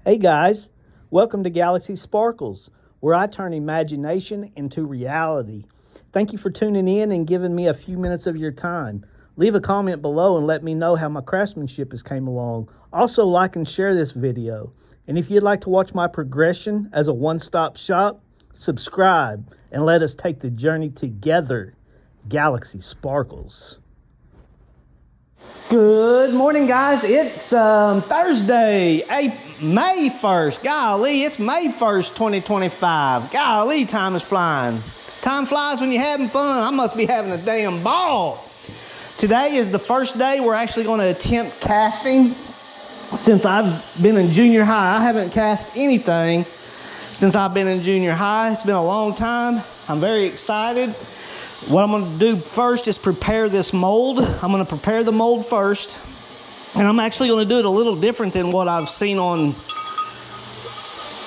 Hey guys, welcome to Galaxy Sparkles, where I turn imagination into reality. Thank you for tuning in and giving me a few minutes of your time. Leave a comment below and let me know how my craftsmanship has came along. Also like and share this video. And if you'd like to watch my progression as a one-stop shop, subscribe and let us take the journey together. Galaxy Sparkles. Good morning, guys. It's Thursday, May 1st. Golly, it's May 1st, 2025. Golly, time is flying. Time flies when you're having fun. I must be having a damn ball. Today is the first day we're actually going to attempt casting. Since I've been in junior high, I haven't cast anything since I've been in junior high. It's been a long time. I'm very excited. What I'm going to do first is prepare this mold. I'm going to prepare the mold first. And I'm actually going to do it a little different than what I've seen on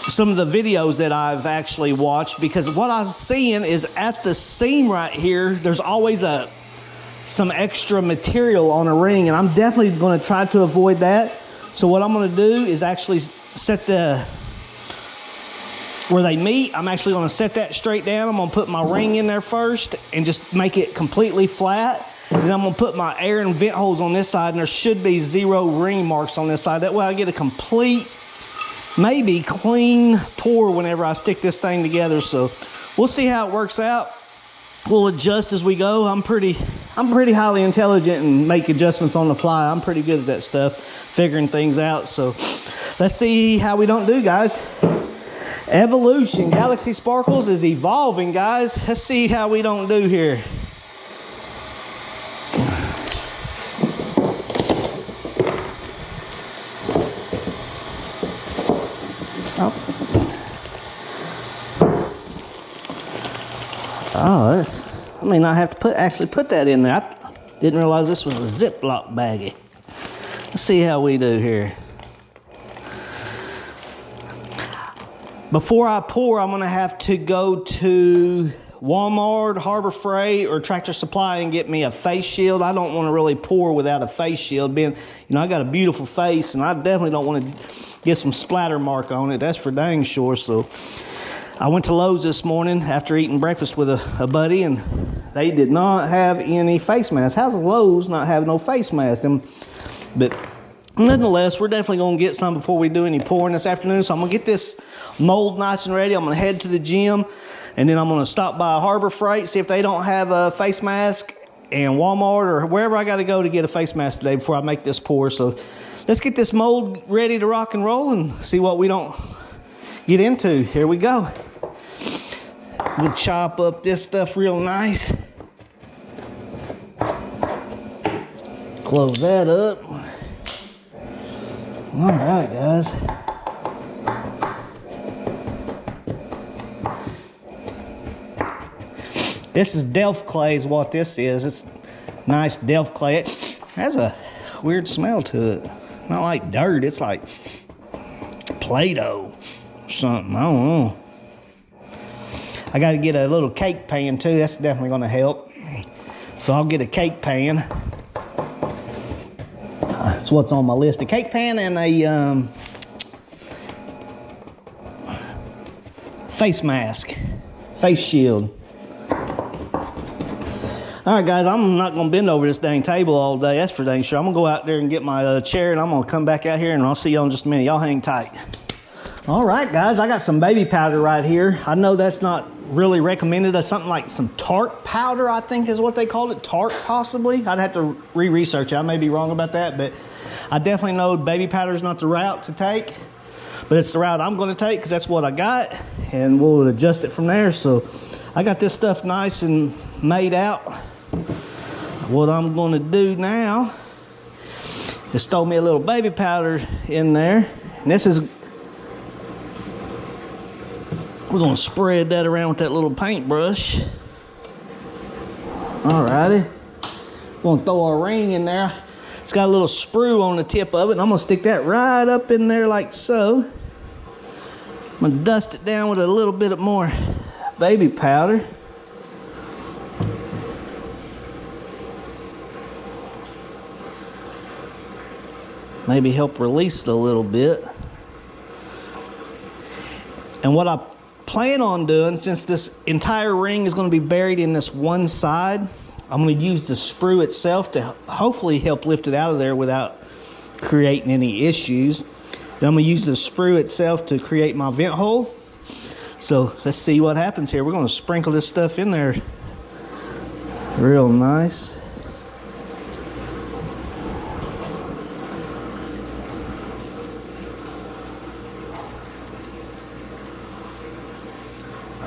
some of the videos that I've actually watched. Because what I'm seeing is at the seam right here, there's always some extra material on a ring. And I'm definitely going to try to avoid that. So what I'm going to do is actually set where they meet, I'm actually going to set that straight down. I'm going to put my ring in there first and just make it completely flat. And then I'm going to put my air and vent holes on this side, and there should be 0 ring marks on this side. That way I get a complete, maybe clean pour whenever I stick this thing together. So we'll see how it works out. We'll adjust as we go. I'm pretty highly intelligent and make adjustments on the fly. I'm pretty good at that stuff, figuring things out. So let's see how we don't do, guys. Evolution. Galaxy Sparkles is evolving, guys. Let's see how we don't do here. Oh, I may not have to actually put that in there. I didn't realize this was a Ziploc baggie. Let's see how we do here. Before I pour, I'm gonna have to go to Walmart, Harbor Freight, or Tractor Supply and get me a face shield. I don't want to really pour without a face shield. Being, I got a beautiful face, and I definitely don't want to get some splatter mark on it. That's for dang sure. So I went to Lowe's this morning after eating breakfast with a buddy, and they did not have any face masks. How's Lowe's not having no face masks? But nonetheless, we're definitely going to get some before we do any pouring this afternoon. So I'm going to get this mold nice and ready. I'm going to head to the gym, and then I'm going to stop by Harbor Freight, see if they don't have a face mask, and Walmart or wherever I got to go to get a face mask today before I make this pour. So let's get this mold ready to rock and roll and see what we don't get into. Here we go. We'll chop up this stuff real nice. Close that up. All right, guys. This is Delft clay is what this is. It's nice Delft clay. It has a weird smell to it. Not like dirt. It's like Play-Doh or something. I don't know. I got to get a little cake pan too. That's definitely going to help. So I'll get a cake pan. That's what's on my list. A cake pan and a face mask. Face shield. All right, guys, I'm not going to bend over this dang table all day. That's for dang sure. I'm going to go out there and get my chair, and I'm going to come back out here, and I'll see y'all in just a minute. Y'all hang tight. All right, guys, I got some baby powder right here. I know that's not really recommended as something like some tart powder, I think is what they called it. Tart, possibly. I'd have to re-research it. I may be wrong about that, but I definitely know baby powder is not the route to take, but it's the route I'm going to take because that's what I got, and we'll adjust it from there. So I got this stuff nice and made out. What I'm going to do now is throw me a little baby powder in there, and this is, we're going to spread that around with that little paintbrush. Alrighty. We're going to throw our ring in there. It's got a little sprue on the tip of it, and I'm going to stick that right up in there like so. I'm going to dust it down with a little bit more baby powder. Maybe help release it a little bit. And what I plan on doing, since this entire ring is going to be buried in this one side, I'm going to use the sprue itself to hopefully help lift it out of there without creating any issues. Then I'm going to use the sprue itself to create my vent hole. So let's see what happens here. We're going to sprinkle this stuff in there real nice.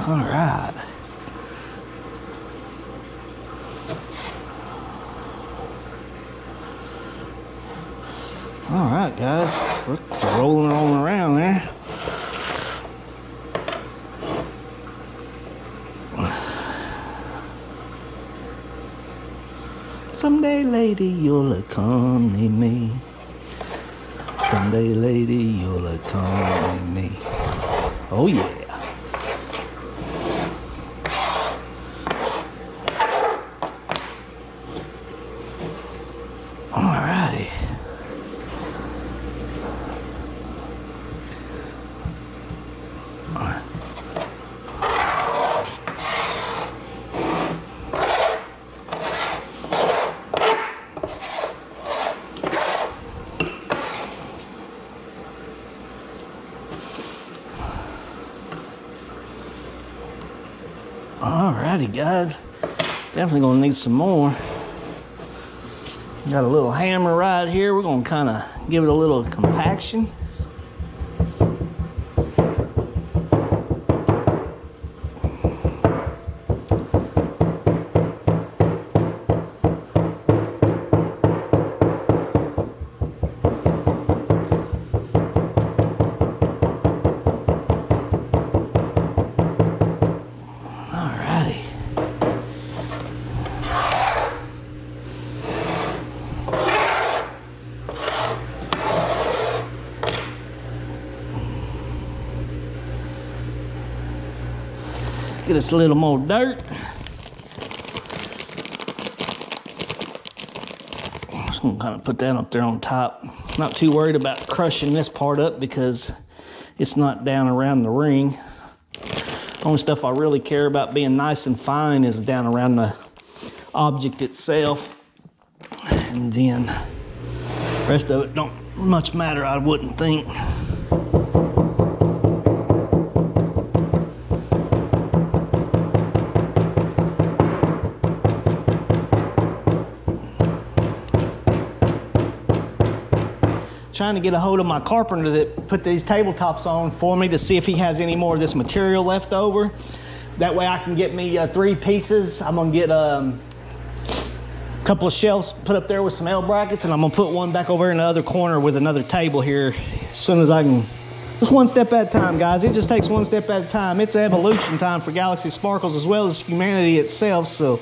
All right. All right, guys, we're rolling on around there. Someday, lady, you'll accompany me. Someday, lady, you'll accompany me. Oh, yeah. Alrighty. Alrighty, guys. Definitely gonna need some more. Got a little hammer right here. We're gonna kind of give it a little compaction. Get us a little more dirt. Just gonna kind of put that up there on top. Not too worried about crushing this part up because it's not down around the ring. Only stuff I really care about being nice and fine is down around the object itself. And then the rest of it don't much matter, I wouldn't think. Trying to get a hold of my carpenter that put these tabletops on for me to see if he has any more of this material left over. That way I can get me 3 pieces. I'm gonna get a couple of shelves put up there with some L brackets, and I'm gonna put one back over in the other corner with another table here as soon as I can. Just one step at a time, guys. It just takes one step at a time. It's evolution time for Galaxy Sparkles as well as humanity itself. So,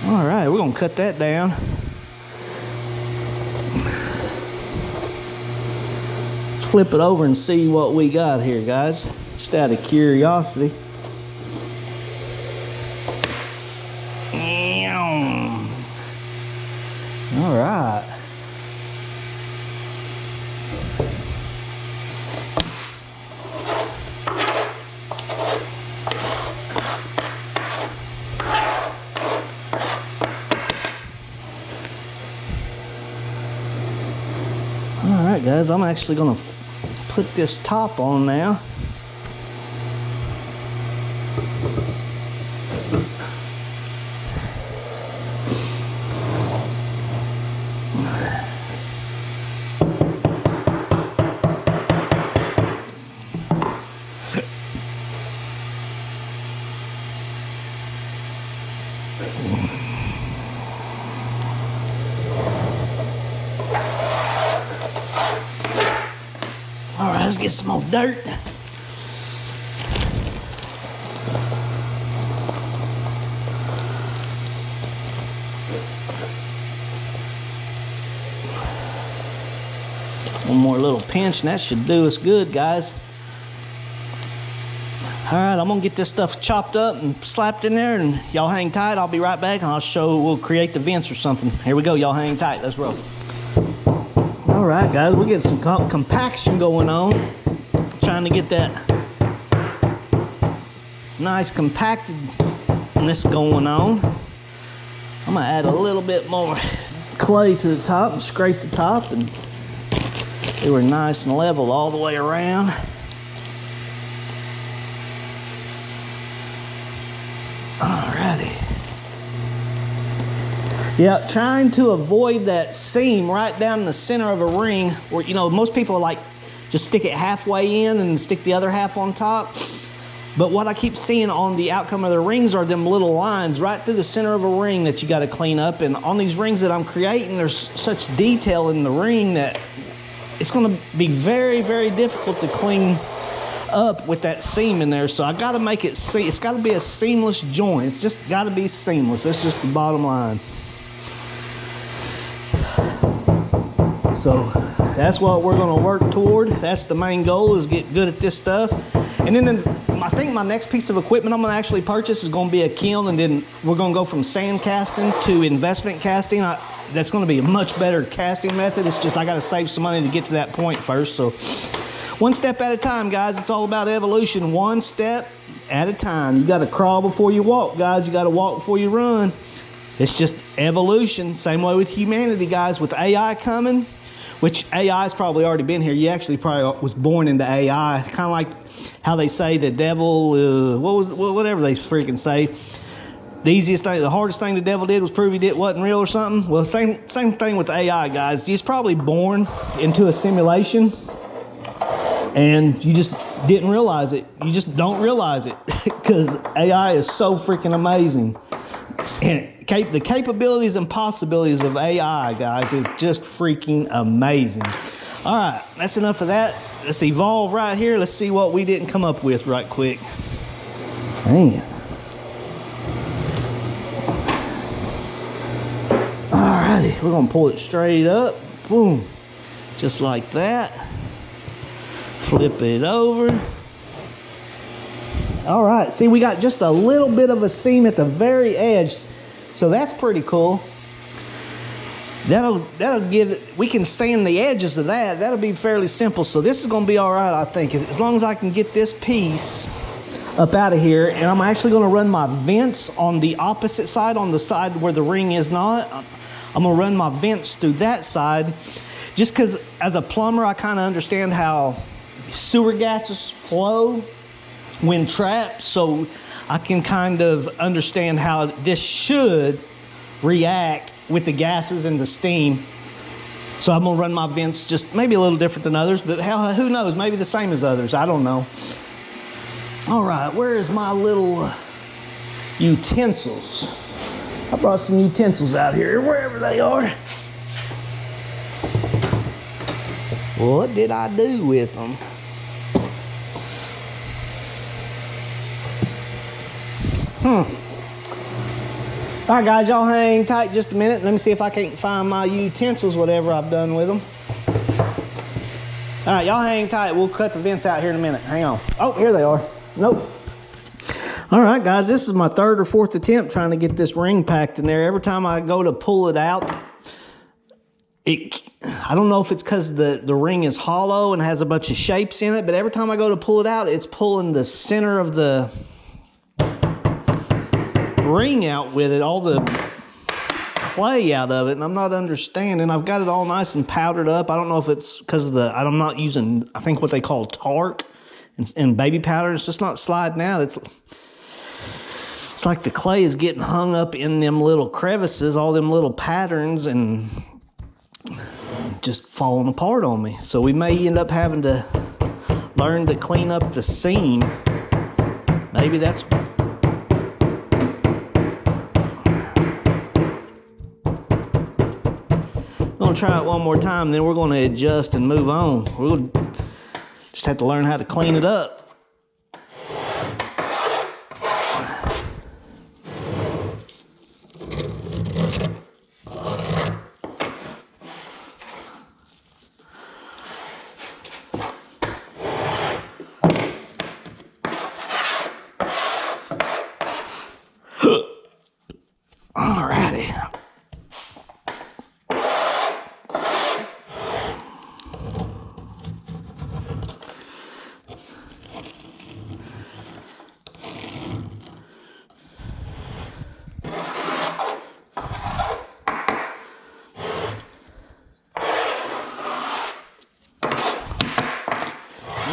all right, we're gonna cut that down. Flip it over and see what we got here, guys, just out of curiosity. All right. All right, guys, I'm actually gonna put this top on now. All right, let's get some more dirt. One more little pinch and that should do us good, guys. All right, I'm gonna get this stuff chopped up and slapped in there, and y'all hang tight. I'll be right back and I'll show, we'll create the vents or something. Here we go, y'all hang tight, let's roll. All right, guys, we're getting some compaction going on. Trying to get that nice compactedness going on. I'm gonna add a little bit more clay to the top and scrape the top, and they were nice and level all the way around. Alrighty. Yeah, trying to avoid that seam right down the center of a ring where, you know, most people like just stick it halfway in and stick the other half on top. But what I keep seeing on the outcome of the rings are them little lines right through the center of a ring that you got to clean up. And on these rings that I'm creating, there's such detail in the ring that it's going to be very, very difficult to clean up with that seam in there. So I got to make it it's got to be a seamless joint. It's just got to be seamless. That's just the bottom line. So that's what we're going to work toward. That's the main goal, is get good at this stuff. And then I think my next piece of equipment I'm going to actually purchase is going to be a kiln, and then we're going to go from sand casting to investment casting. That's going to be a much better casting method. It's just I got to save some money to get to that point first. So one step at a time, guys. It's all about evolution. One step at a time. You got to crawl before you walk, guys. You got to walk before you run. It's just evolution. Same way with humanity, guys. With AI coming, which AI's probably already been here. You actually probably was born into AI. Kind of like how they say the devil, whatever they freaking say. The easiest thing, the hardest thing the devil did was prove he wasn't real or something. Well, same thing with AI, guys. He's probably born into a simulation, and you just didn't realize it. You just don't realize it because AI is so freaking amazing. And the capabilities and possibilities of AI, guys, is just freaking amazing. All right, that's enough of that. Let's evolve right here. Let's see what we didn't come up with right quick. Man. All righty, we're gonna pull it straight up. Boom, just like that. Flip it over. All right, see, we got just a little bit of a seam at the very edge, so that's pretty cool. That'll give it, we can sand the edges of that. That'll be fairly simple. So this is gonna be all right, I think, as long as I can get this piece up out of here. And I'm actually gonna run my vents on the opposite side, on the side where the ring is not. I'm gonna run my vents through that side, just because as a plumber, I kind of understand how sewer gases flow when trapped, so I can kind of understand how this should react with the gases and the steam. So I'm gonna run my vents just maybe a little different than others, but hell, who knows, maybe the same as others, I don't know. All right, where is my little utensils? I brought some utensils out here, wherever they are. What did I do with them? All right, guys, y'all hang tight just a minute. Let me see if I can't find my utensils, whatever I've done with them. All right, y'all hang tight. We'll cut the vents out here in a minute. Hang on. Oh, here they are. Nope. All right, guys, this is my third or fourth attempt trying to get this ring packed in there. Every time I go to pull it out, I don't know if it's because the ring is hollow and has a bunch of shapes in it, but every time I go to pull it out, it's pulling the center of the ring out with it, all the clay out of it, and I'm not understanding. I've got it all nice and powdered up. I don't know if it's because of I'm not using, I think, what they call talc and baby powder. It's just not sliding out. It's like the clay is getting hung up in them little crevices, all them little patterns, and just falling apart on me. So we may end up having to learn to clean up the seam. Maybe that's going to try it one more time, then we're going to adjust and move on. We'll just have to learn how to clean it up. Alrighty.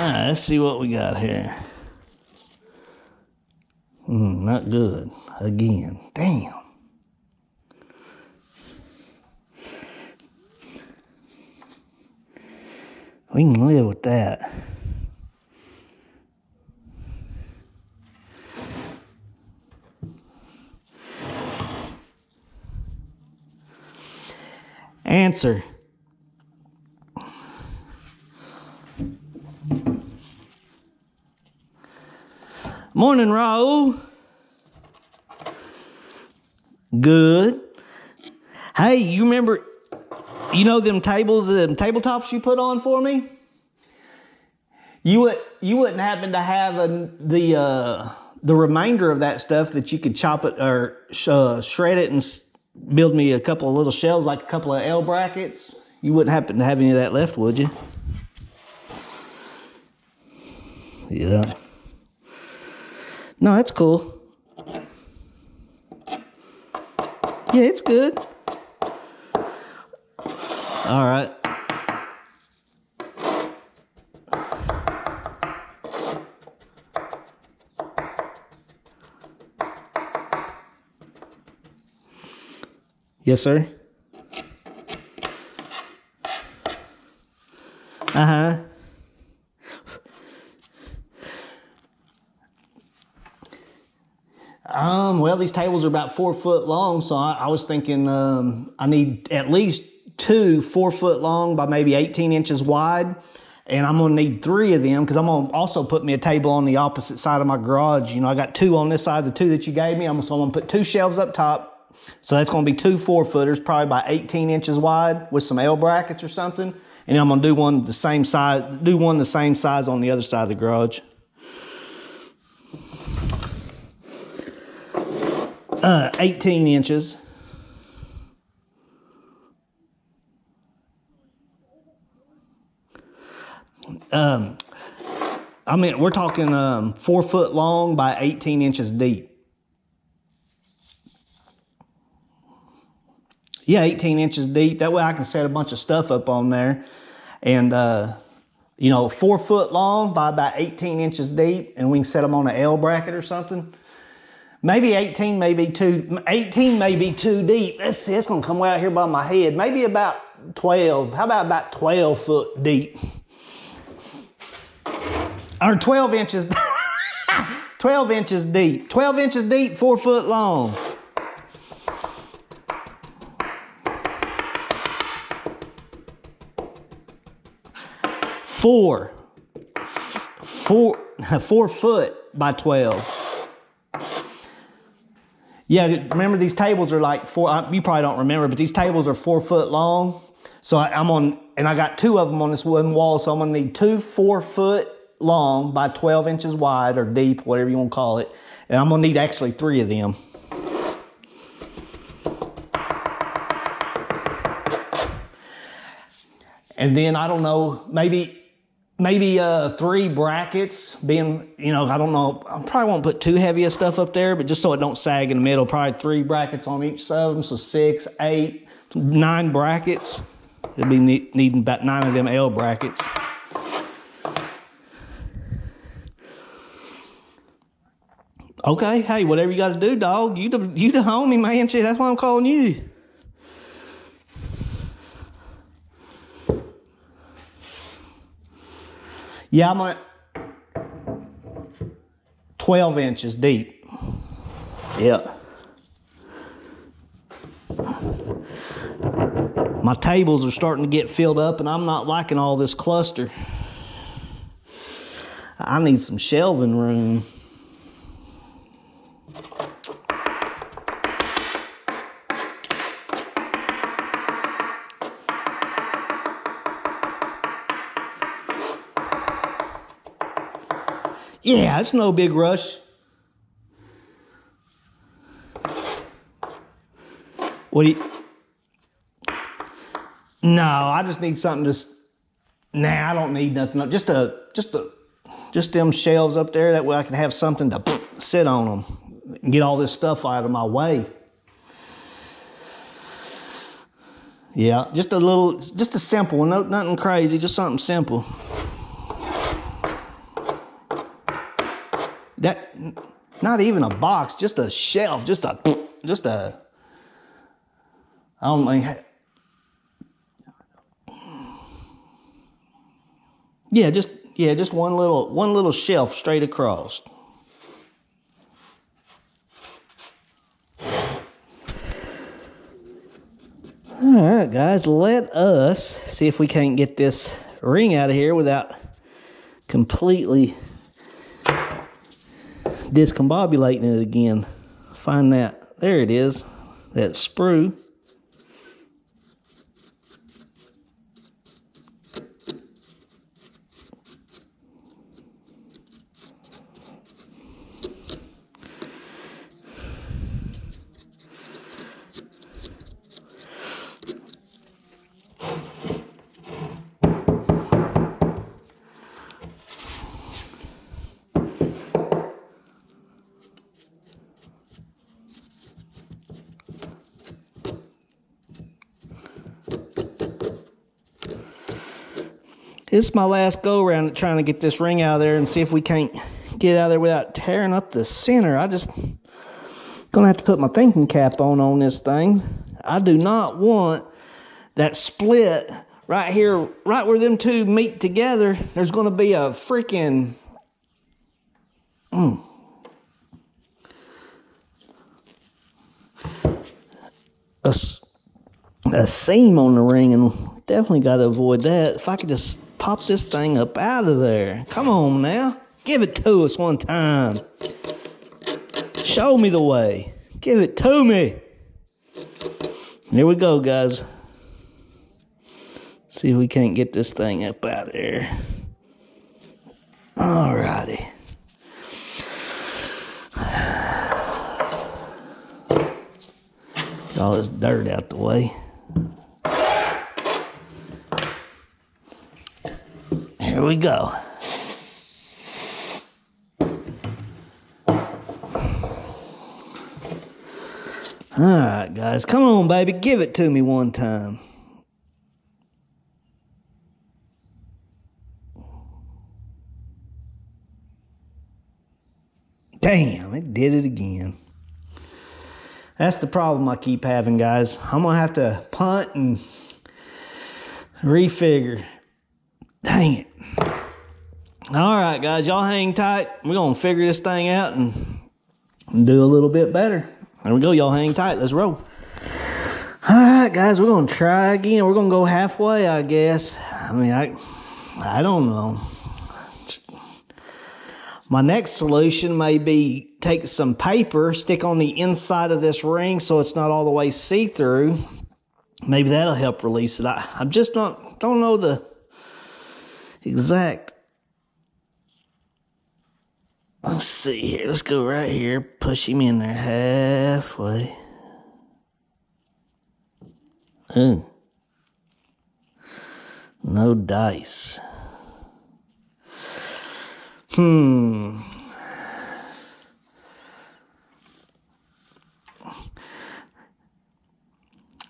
right, let's see what we got here. Not good. Again. Damn. We can live with that. Answer. Morning, Raul. Good. Hey, you remember, you know them tables, tabletops you put on for me? You wouldn't happen to have the remainder of that stuff that you could chop it or shred it and build me a couple of little shelves, like a couple of L brackets? You wouldn't happen to have any of that left, would you? Yeah. No, that's cool. Yeah, it's good. All right. Yes, sir. Uh-huh. Well, these tables are about 4 foot long, so I was thinking I need at least 2 4 foot long by maybe 18 inches wide, and I'm gonna need 3 of them because I'm gonna also put me a table on the opposite side of my garage. You know, I got 2 on this side, the 2 that you gave me. So I'm gonna put 2 shelves up top, so that's gonna be 2 4-footers, probably by 18 inches wide with some L brackets or something, and I'm gonna do one the same size on the other side of the garage. 18 inches. I mean, we're talking 4 foot long by 18 inches deep. Yeah, 18 inches deep. That way I can set a bunch of stuff up on there. And, 4 foot long by about 18 inches deep, and we can set them on an L bracket or something. Maybe 18 may be too deep. Let's see, it's gonna come way out here by my head. Maybe about 12. How about 12 foot deep? Or 12 inches, 12 inches deep. 12 inches deep, 4 foot long. Four foot by 12. Yeah, remember these tables are like you probably don't remember, but these tables are 4 foot long. So I got 2 of them on this wooden wall, so I'm gonna need 2 4 foot long by 12 inches wide or deep, whatever you want to call it. And I'm gonna need actually 3 of them. And then I don't know, maybe 3 brackets being, I don't know, I probably won't put too heavy of stuff up there, but just so it don't sag in the middle, probably 3 brackets on each of them, so 6, 8, 9 brackets. It'll be needing about 9 of them L brackets. Okay, hey, whatever you got to do, dog. You the homie, man. Shit, that's why I'm calling you. Yeah, I'm at 12 inches deep. Yep. My tables are starting to get filled up, and I'm not liking all this cluster. I need some shelving room. Yeah, it's no big rush. What do you... No, I just need something to... Nah, I don't need nothing. Just them shelves up there. That way I can have something to sit on them and get all this stuff out of my way. Yeah, just a simple one. Nothing crazy, just something simple. That, not even a box, just a shelf, just a, I don't mean, yeah, just one little shelf straight across. All right, guys, let us see if we can't get this ring out of here without completely discombobulating it again. Find that. There it is. That sprue. This is my last go around at trying to get this ring out of there and see if we can't get it out of there without tearing up the center. I just gonna have to put my thinking cap on this thing. I do not want that split right here, right where them two meet together. There's gonna be a freaking a seam on the ring, and definitely got to avoid that. If I could just pop this thing up out of there. Come on now. Give it to us one time. Show me the way. Give it to me. Here we go, guys. See if we can't get this thing up out of there. Alrighty. Get all this dirt out the way. Here we go. All right, guys, come on, baby, give it to me one time. Damn, it did it again. That's the problem I keep having, guys. I'm gonna have to punt and refigure. Dang it. All right, guys, y'all hang tight. We're gonna figure this thing out and do a little bit better. There we go, y'all hang tight. Let's roll. All right, guys, we're gonna try again. We're gonna go halfway, I guess. I mean, I don't know. My next solution may be take some paper, stick on the inside of this ring so it's not all the way see-through. Maybe that'll help release it. I'm just don't know the exact. Let's see here. Let's go right here. Push him in there halfway. Ooh. No dice.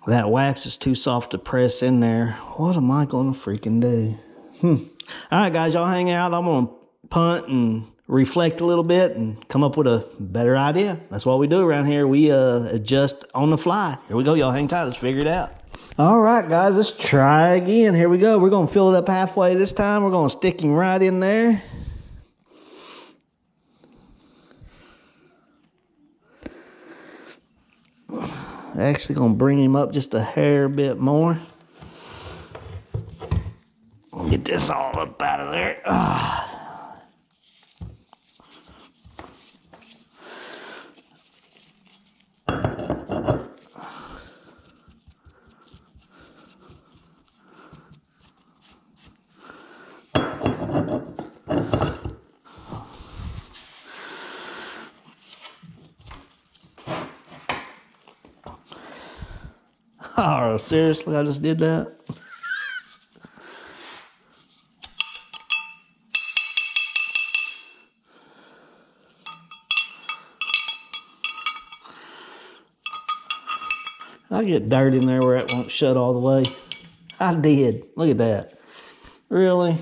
That wax is too soft to press in there. What am I gonna freaking do? All right, guys, y'all hang out. I'm gonna punt and reflect a little bit and come up with a better idea. That's what we do around here. We adjust on the fly. Here we go, y'all hang tight. Let's figure it out. All right, guys, let's try again. Here we go. We're gonna fill it up halfway this time. We're gonna stick him right in there. Actually gonna bring him up just a hair bit more. Get this all up out of there. Oh, seriously, I just did that? I get dirt in there where it won't shut all the way. I did. Look at that. Really?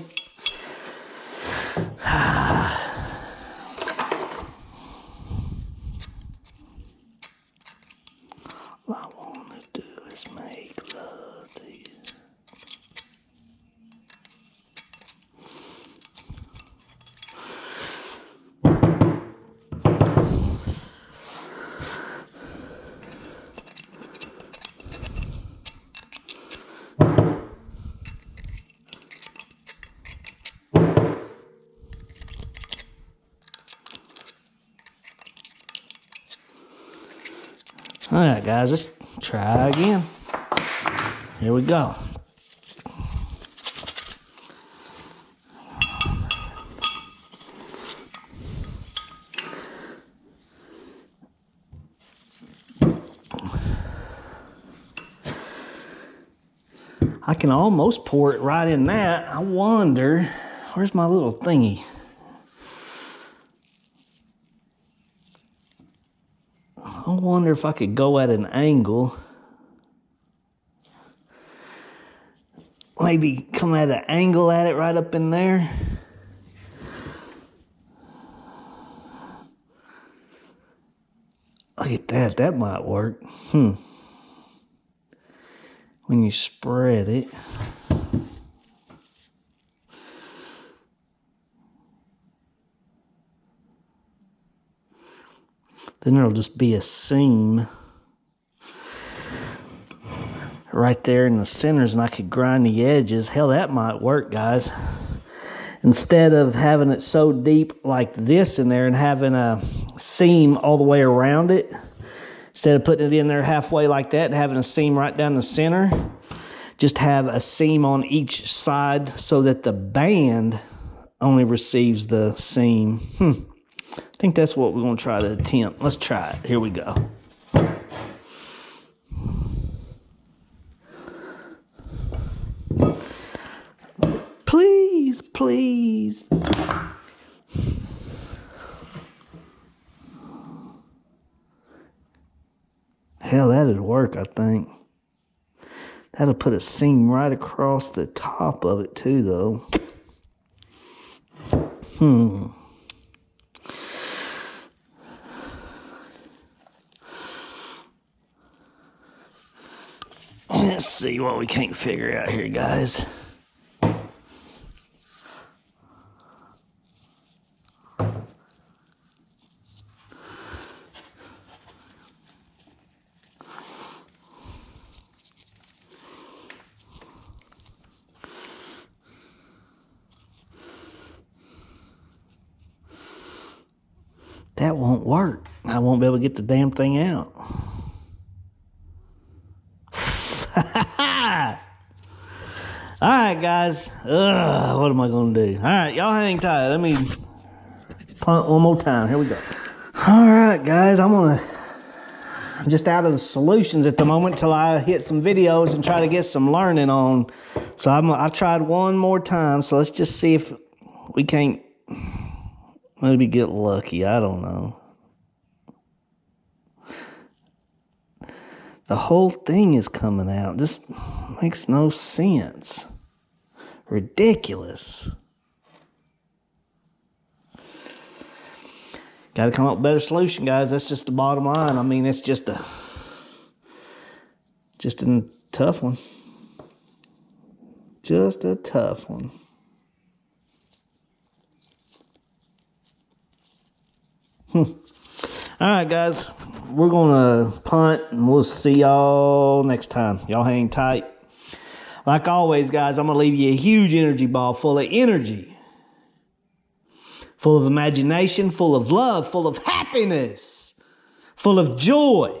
All right, guys, let's try again. Here we go. I can almost pour it right in that. I wonder, where's my little thingy? I wonder if I could go at an angle. Maybe come at an angle at it right up in there. Look at that, that might work. When you spread it. Then there'll just be a seam right there in the centers, and I could grind the edges. Hell, that might work, guys. Instead of having it so deep like this in there and having a seam all the way around it, instead of putting it in there halfway like that and having a seam right down the center, just have a seam on each side so that the band only receives the seam. I think that's what we're going to try to attempt. Let's try it. Here we go. Please, please. Hell, that'd work, I think. That'll put a seam right across the top of it too, though. Let's see what we can't figure out here, guys. That won't work. I won't be able to get the damn thing out. All right, guys. What am I going to do? All right, y'all hang tight. Let me punt one more time. Here we go. All right, guys. I'm just out of solutions at the moment till I hit some videos and try to get some learning on. So I tried one more time. So let's just see if we can't maybe get lucky. I don't know. The whole thing is coming out. Just makes no sense. Ridiculous. Got to come up with a better solution, guys. That's just the bottom line. I mean, it's just a tough one. Just a tough one. All right, guys. We're going to punt, and we'll see y'all next time. Y'all hang tight. Like always, guys, I'm going to leave you a huge energy ball full of energy, full of imagination, full of love, full of happiness, full of joy,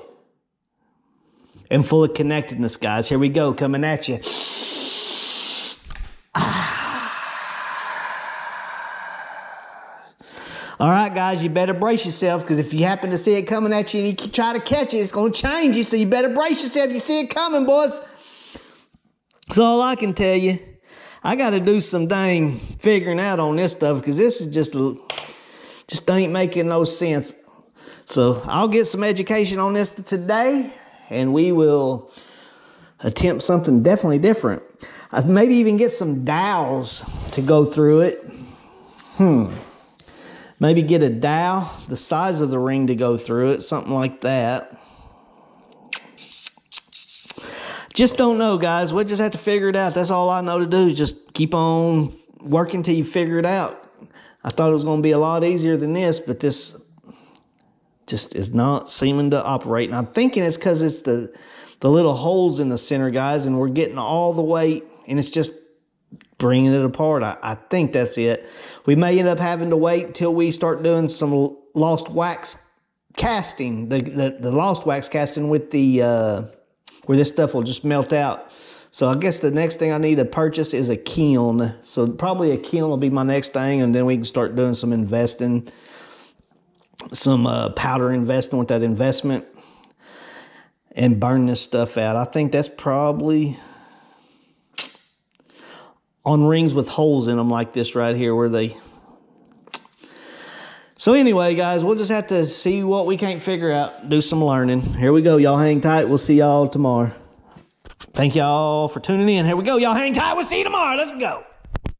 and full of connectedness, guys. Here we go, coming at you. All right, guys, you better brace yourself, because if you happen to see it coming at you and you try to catch it, it's going to change you, so you better brace yourself if you see it coming, boys. That's all I can tell you. I got to do some dang figuring out on this stuff, because this is just ain't making no sense. So I'll get some education on this today, and we will attempt something definitely different. Maybe even get some dowels to go through it. Maybe get a dowel the size of the ring to go through it, something like that. Just don't know, guys. We'll just have to figure it out. That's all I know to do is just keep on working till you figure it out. I thought it was going to be a lot easier than this, but this just is not seeming to operate. And I'm thinking it's because it's the little holes in the center, guys, and we're getting all the weight, and it's just bringing it apart. I think that's it. We may end up having to wait till we start doing some lost wax casting, the lost wax casting with the where this stuff will just melt out. So I guess the next thing I need to purchase is a kiln. So probably a kiln will be my next thing, and then we can start doing some investing, some powder investing with that investment, and burn this stuff out. I think that's probably on rings with holes in them like this right here where they... So anyway, guys, we'll just have to see what we can't figure out, do some learning. Here we go. Y'all hang tight. We'll see y'all tomorrow. Thank y'all for tuning in. Here we go. Y'all hang tight. We'll see you tomorrow. Let's go.